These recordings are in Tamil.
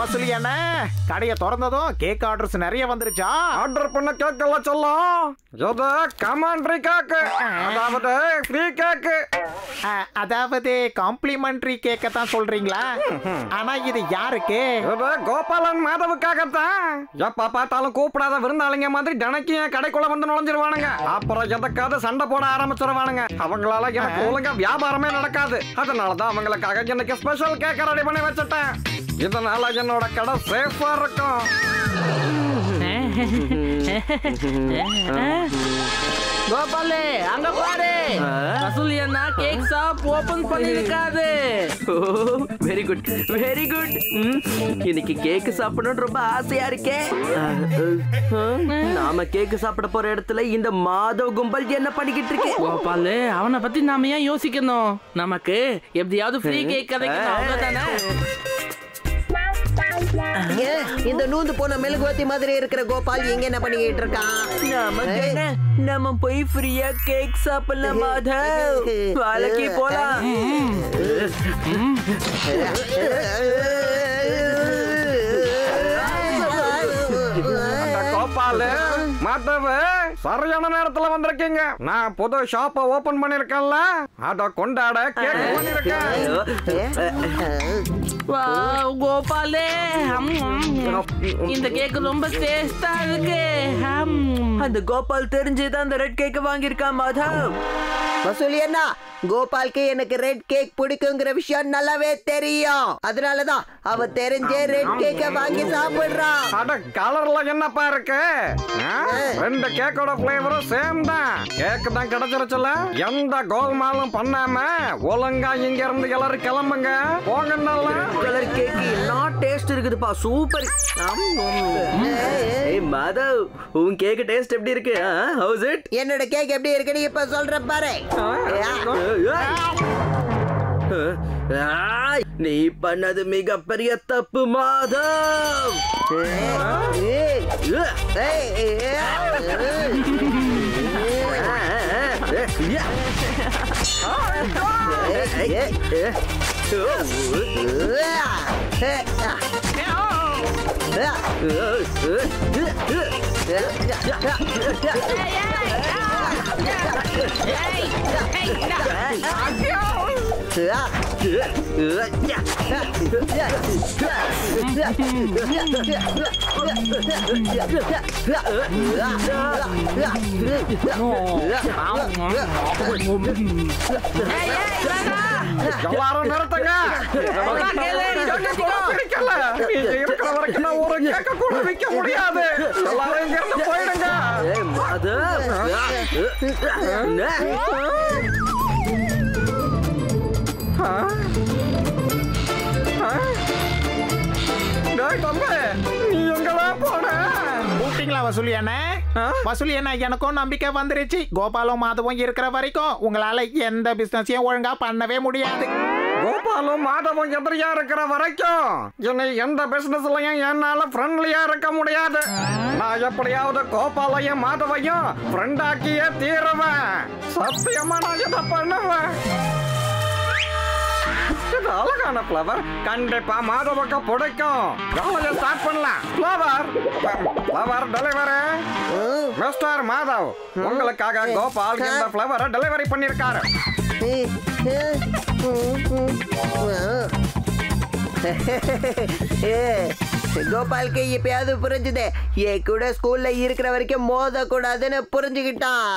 வசூலி என்ன கடைய திறந்ததும் கேக் ஆர்டர்ஸ் நிறைய வந்துருச்சா? ஆர்டர் பண்ண கேக் எல்லாம் சொல்லும் இது கமாண்ட்ரி கேக், அதாவது ஃப்ரீ கேக். அதாவது காம்ப்ளிமெண்டரி கேக்க தான் சொல்றீங்களா? ஆனா இது யாருக்கு? இது கோபாலன் மாதவுக்காகத்தான். எப்ப பார்த்தாலும் கூப்பிடாத விருந்தாளிங்க மாதிரி தினைக்கும் என் கடைக்குள்ள வந்து நுழைஞ்சிருவானுங்க. அப்புறம் எதுக்காவது சண்டை போட ஆரம்பிச்சிருவானுங்க. அவங்களால எனக்கு ஒழுங்கா வியாபாரமே நடக்காது. அதனாலதான் அவங்களுக்காக எனக்கு ஸ்பெஷல் கேக் ரெடி பண்ணி வச்சுட்டேன். இதனால என்னோட கடை சேஃபா இருக்கும். கோபாலே அங்க பாரு, வசூலி அண்ணா கேக் ஷாப் ஓபன் பண்ணிருக்காரு. Very good very good. இன்னைக்கு கேக் சாப்பிடணும்னு ரொம்ப ஆசையா இருக்கே. நாம கேக் சாப்பிட போற இடத்துல இந்த மாதவ் கும்பல் என்ன பண்ணிக்கிட்டு இருக்கு? கோபாலே அவனை பத்தி நாம ஏன் யோசிக்கணும்? நமக்கு எப்படியாவது ஃப்ரீ கேக் கிடைக்கணும், அவ்வளவுதானே? இந்த நூந்து போன மெழுகுவத்தி மாதிரி இருக்கிற கோபால் எங்க என்ன பண்ணிக்கிட்டு இருக்கான்? நம்ம போய் ஃப்ரீயா கேக் சாப்பிடலாம் மாதவ். வேலைக்கு போலாம். கோபாலு மாதவ் சரியான நேரத்துல வந்திருக்கீங்க. நான் புது ஷாப்பை ஓபன் பண்ணிருக்கேன்ல, அத கொண்டாட கேக் பண்ணிருக்கேன். கோபாலே இந்த கேக் ரொம்ப டேஸ்டா இருக்கு. அந்த கோபால் தெரிஞ்சுதான் அந்த ரெட் கேக் வாங்கியிருக்கான் மாதவ். வசூலி அண்ணா, கோபாலுக்கு எனக்கு ரெட் கேக் பிடிக்குங்கிற விஷயம் நல்லாவே தெரியும். அதனாலதான் அவ தெரிஞ்சே ரெட் கேக்க வாங்கி சாப்பிடுறான். அட கலர்ல என்னப்பா இருக்கு? ரெண்டு கேக்கோட ஃபிளேவரும் சேம் தான். கேக் தான் கிடைச்சிருச்சுல, எந்த கோல்மாலும் பண்ணாம ஒழுங்கா இங்க இருந்து எல்லாரும் கிளம்புங்க போங்க. நல்லா கலர் கேக் என்ன டேஸ்ட் இருக்குதுப்பா, சூப்பர். ஏய் மாதவ், உன் கேக் டேஸ்ட் எப்படி இருக்கு? How's it? என்னோட கேக் எப்படி இருக்குன்னு இப்ப சொல்ற பாரு. நீ பண்ணது மிகப்பெரிய தப்பு மாதவ். எல்லாரும் நிறுத்துங்க. இருக்கிற வரைக்கும் நான் ஒரு கேக்க கூட விற்க முடியாது. எல்லாரும் இங்க இருந்து போயிடுங்க. நீ எங்களா போன? கூப்பிட்டீங்களா வசூலி அண்ணா? வசூலி அண்ணா, எனக்கும் நம்பிக்கை வந்துருச்சு. கோபாலும் மாதவும் இருக்கிற வரைக்கும் உங்களால எந்த பிசினஸையும் ஒழுங்கா பண்ணவே முடியாது. கோபாலும் மாதவும் எதிரியா இருக்கிற வரைக்கும் என்னை எந்த பிசினஸ்லயும் என்னால ஃப்ரெண்ட்லியா இருக்க முடியாது. நான் எப்படியாவது கோபாலையும் மாதவையும் ஃப்ரெண்டாக்கியே தீருவேன். சத்தியமா நான் இதை பண்ணுவேன். இது அழகான ஃப்ளவர், கண்டிப்பா மாதவுக்கு பிடிக்கும். வேலையை ஸ்டார்ட் பண்ணலாம். Flower delivery. மிஸ்டர் மாதவ், உங்களுக்காக கோபால் இந்த ஃப்ளவரை டெலிவரி பண்ணிருக்காரு. கோபாலுக்கு இப்பயாவது புரிஞ்சுது. என் கூட ஸ்கூல்ல இருக்கிற வரைக்கும் மோத கூடாதுன்னு புரிஞ்சுக்கிட்டான்.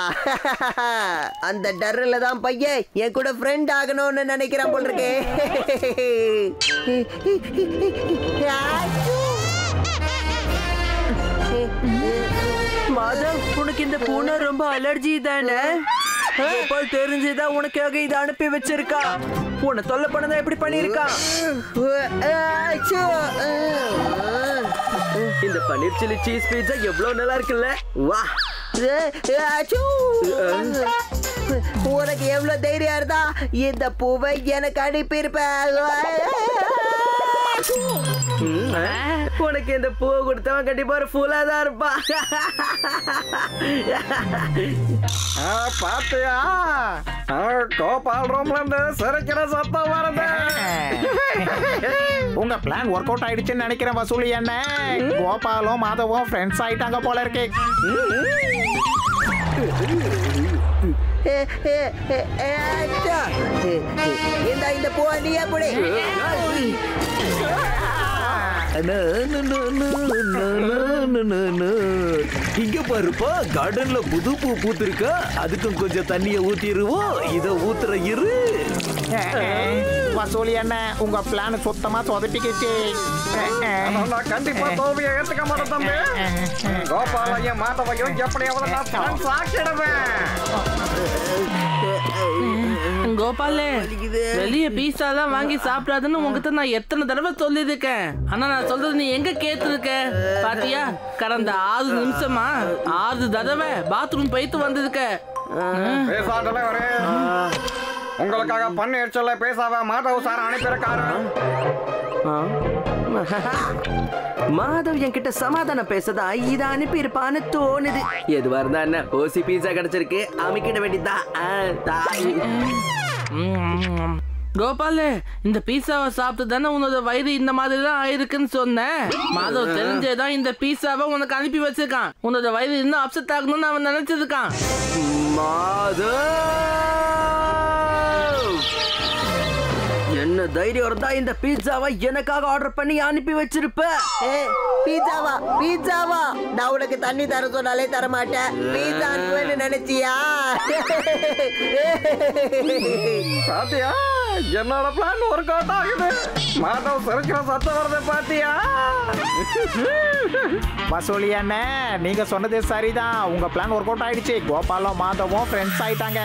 அந்த டர்ல தான் பையன் என் கூட ஃப்ரெண்ட் ஆகணும்னு நினைக்கிறான் போல் இருக்கு. மாதவ், உனக்கு இந்த பூனை ரொம்ப அலர்ஜி தானே? கோபால் தெரிஞ்சுதான் உனக்காக இதை அனுப்பி வச்சிருக்கா. உன்னை தொல்லை பண்ணதான் எப்படி பண்ணிருக்கா? இந்த பன்னீர் சில்லி சீஸ் பீட்சா எவ்வளவு நல்லா இருக்குல்ல? வா, உனக்கு எவ்வளவு தைரியம் இருந்தா இந்த பூவை எனக்கு அனுப்பியிருப்ப. உனக்கு இந்த பூ கொடுத்தவன் கண்டிப்பா ஒரு ஃபுல்லா தான் இருப்பான். பாத்தியா கோபால் ரூம்ல இருந்து சிரிக்கிற சத்தம் வருது. உங்க பிளான் ஒர்க் அவுட் ஆயிடுச்சுன்னு நினைக்கிறேன் வசூலி என்ன. கோபாலும் மாதவும் ஃப்ரெண்ட்ஸ் ஆயிட்டாங்க போல இருக்கு. இந்த பூ நீ எப்படி இங்க பாருப்பா, கார்டன்ல புது பூ பூத்திருக்கா. அதுக்கும் கொஞ்சம் தண்ணிய ஊத்திடுவோம். இத ஊத்துற இரு. வசூலி என்ன உங்க பிளான் சுத்தமா சொதப்பிக்கிச்சு. நான் கண்டிப்பா தோல்வியை ஏத்துக்க மாட்டேன் தம்பி. கோபாலையும் மாதவையும் எப்படியாவது நான் ஃப்ரெண்ட்ஸ் ஆக்கிடுவேன். கோபாலே, வெளிய பீஸா தான் வாங்கி சாப்பிடாதுன்னு உங்ககிட்ட நான் எத்தனை தடவை சொல்லியிருக்கேன். ஆனா நான் சொல்றது நீ எங்க கேட்டிருக்க பாத்தியா? கடந்த 6 நிமிஷமா 6 தடவை பாத்ரூம் போயிட்டு வந்திருக்க. பேசாதல ஒரே உங்களுக்காக பன்னீர் சொல்ல பேசாவ மாதவ் சார் அனுப்பியிருக்காரு. மாதவ் என்கிட்ட சமாதானம் பேசதா இத அனுப்பி இருப்பான்னு தோணுது. எதுவா இருந்தா என்ன, ஓசி பீஸா கிடைச்சிருக்கு, அமைக்கிட வேண்டியதா. கோபாலே, இந்த பீஸாவை சாப்பிட்டு தானே உன்னோட வயிறு இந்த மாதிரி தான் ஆயிருக்குன்னு சொன்னேன். மாதவ் தெரிஞ்சேதான் இந்த பீஸாவை உனக்கு அனுப்பி வச்சிருக்கான். உன்னோட வயிறு இன்னும் அப்செட் ஆகணும்னு அவன் நினைச்சிருக்கான். என்ன தைரியம் இருந்தா இந்த பீட்சாவை எனக்காக ஆர்டர் பண்ணி அனுப்பி வச்சிருப்ப. பீட்சாவா பீட்சாவா? நான் உனக்கு தண்ணி தர சொன்னாலே தர மாட்டேன். பீட்சா அனுப்புவேன்னு நினைச்சியா? பாத்தியா என்னோட பிளான் ஒர்க் அவுட் ஆகுது. மாதவ் சிரிக்கிற சத்தம் வருது பாத்தியா? வசூலி என்ன நீங்க சொன்னது சரிதான். உங்க பிளான் ஒர்க் அவுட் ஆயிடுச்சு. கோபாலும் மாதவும் ஃப்ரெண்ட்ஸ் ஆயிட்டாங்க.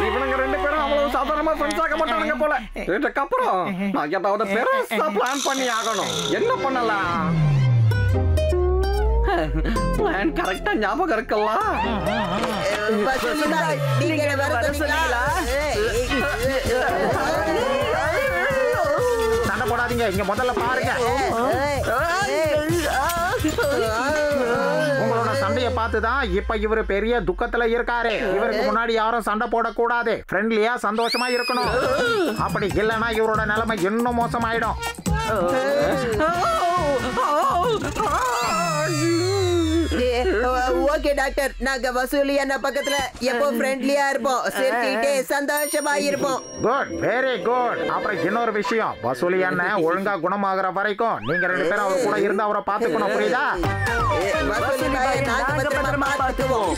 இவனுங்க 2 பேரும் அவ்வளவு சாதாரணமா ஃப்ரெண்ட்ஸ் ஆக மாட்டானுங்க போல. இதுக்கப்புறம் நான் ஏதாவது பெருசா பிளான் பண்ணி ஆகணும். என்ன பண்ணலாம்? பிளான் கரெக்டா ஞாபகம் இருக்குல்ல? நீங்க வர சொன்னீங்களா? சண்டை போடாதீங்க, இங்க முதல்ல பாருங்க. உங்களோட சண்டைய பார்த்துதான் இப்ப இவரு பெரிய துக்கத்துல இருக்காரு. இவருக்கு முன்னாடி யாரும் சண்டை போடக்கூடாது. ஃப்ரெண்ட்லியா சந்தோஷமா இருக்கணும். அப்படி இல்லைன்னா இவரோட நிலைமை இன்னும் மோசமாயிடும். ஓகே டாக்டர், நாங்க வசூலி அண்ணா பக்கத்துல எப்போ ஃப்ரெண்ட்லியா இருப்போம், சிரிச்சிட்டே சந்தோஷமா இருப்போம். Good, very good. அப்புறம் இன்னொரு விஷயம், வசூலி அண்ணன் ஒழுங்கா குணமாகற வரைக்கும் நீங்க 2 பேரும் அவர் கூட இருந்து அவரை பாத்துக்கணும். புரியுதா? வசூலி பாய் நாங்க பத்திரமா பாத்துக்குவோம்.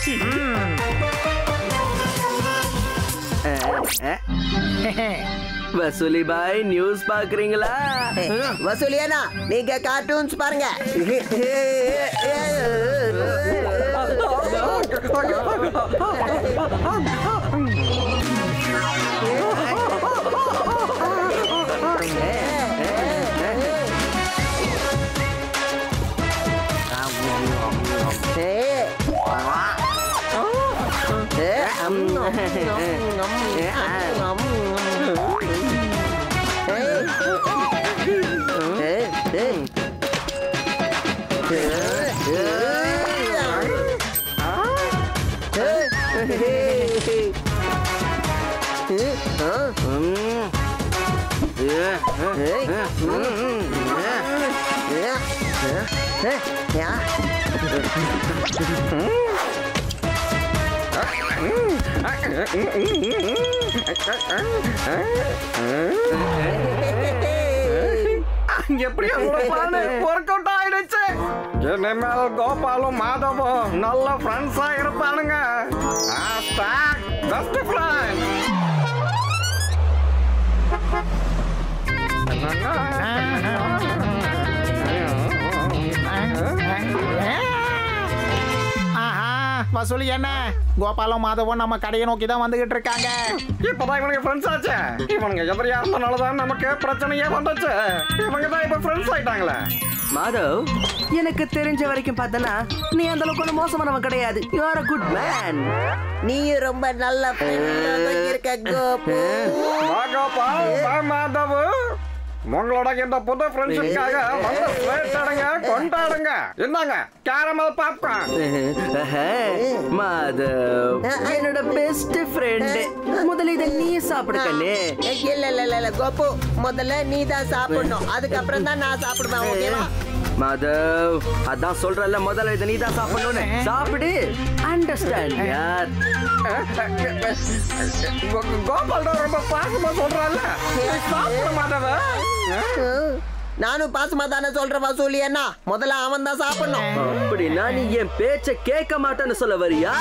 வசூலி பாய், நியூஸ் பாக்குறீங்களா? வசூலி அண்ணா, நீங்க கார்ட்டூன்ஸ் பாருங்க. எப்படியா ஒர்க் அவுட் ஆயிடுச்சு. இனிமேல் கோபாலும் மாதவும் நல்ல ஃப்ரெண்ட்ஸா இருப்பானுங்க. Best friend. வசூலி என்ன? கோபாலும் மாதவும் நம்ம கடையை நோக்கி தான் வந்துகிட்டு இருக்காங்க. இப்பதான் இவனுக்கு ஃப்ரெண்ட்ஸ் ஆச்சு. இவனுங்க எதிரியா இருந்தனாலதான் நமக்கு பிரச்சனையே வந்துச்சு. இவங்க தான் இப்ப ஃப்ரெண்ட்ஸ் ஆயிட்டாங்களே. மாதவ், எனக்கு தெரிஞ்ச வரைக்கும் பார்த்தனா நீ அந்த அளவுக்கு ஒன்றும் மோசமானவன் கிடையாது. You are a good man. நீயும் ரொம்ப நல்ல ஃப்ரெண்ட் இருக்க கோபு. கோபால், மாதவ், உங்களோட இந்த புது ஃப்ரெண்ட்ஷிப்காக வந்து ஸ்வீட் கொண்டாடுங்க. என்னங்க கேரமல் பாப்கார்ன். மாதவ், என்னோட பெஸ்ட் ஃப்ரெண்ட். முதல்ல இதை நீ சாப்பிடு கண்ணே. இல்ல கோபு, முதல்ல நீ தான் சாப்பிடணும், அதுக்கப்புறம் தான் நான் சாப்பிடுவேன். ஓகேவா? மாதவ், அதான் சொல்றல, முதல்ல இதை நீ தான் சாப்பிடணும்னு. சாப்பிடு. அண்டர்ஸ்டாண்ட் யார்? கோபால் ரொம்ப பாசமா சொல்றான்ல, சாப்பிட மாதவ. நானும் பாசமா தானே சொல்றேன் வசூலி என்ன. முதல்ல அவன் தான் சாப்பிடணும். அப்படின்னா நீ என் பேச்ச கேட்க மாட்டேன்னு சொல்ல வரியா?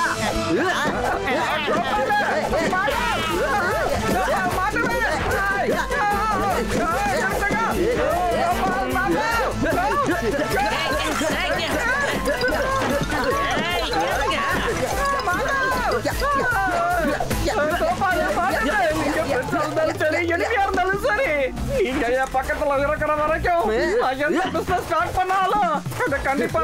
பக்கத்துல இருக்கிற வரைக்கும் எந்த பிசினஸ் ஸ்டார்ட் பண்ணாலும் அது கண்டிப்பா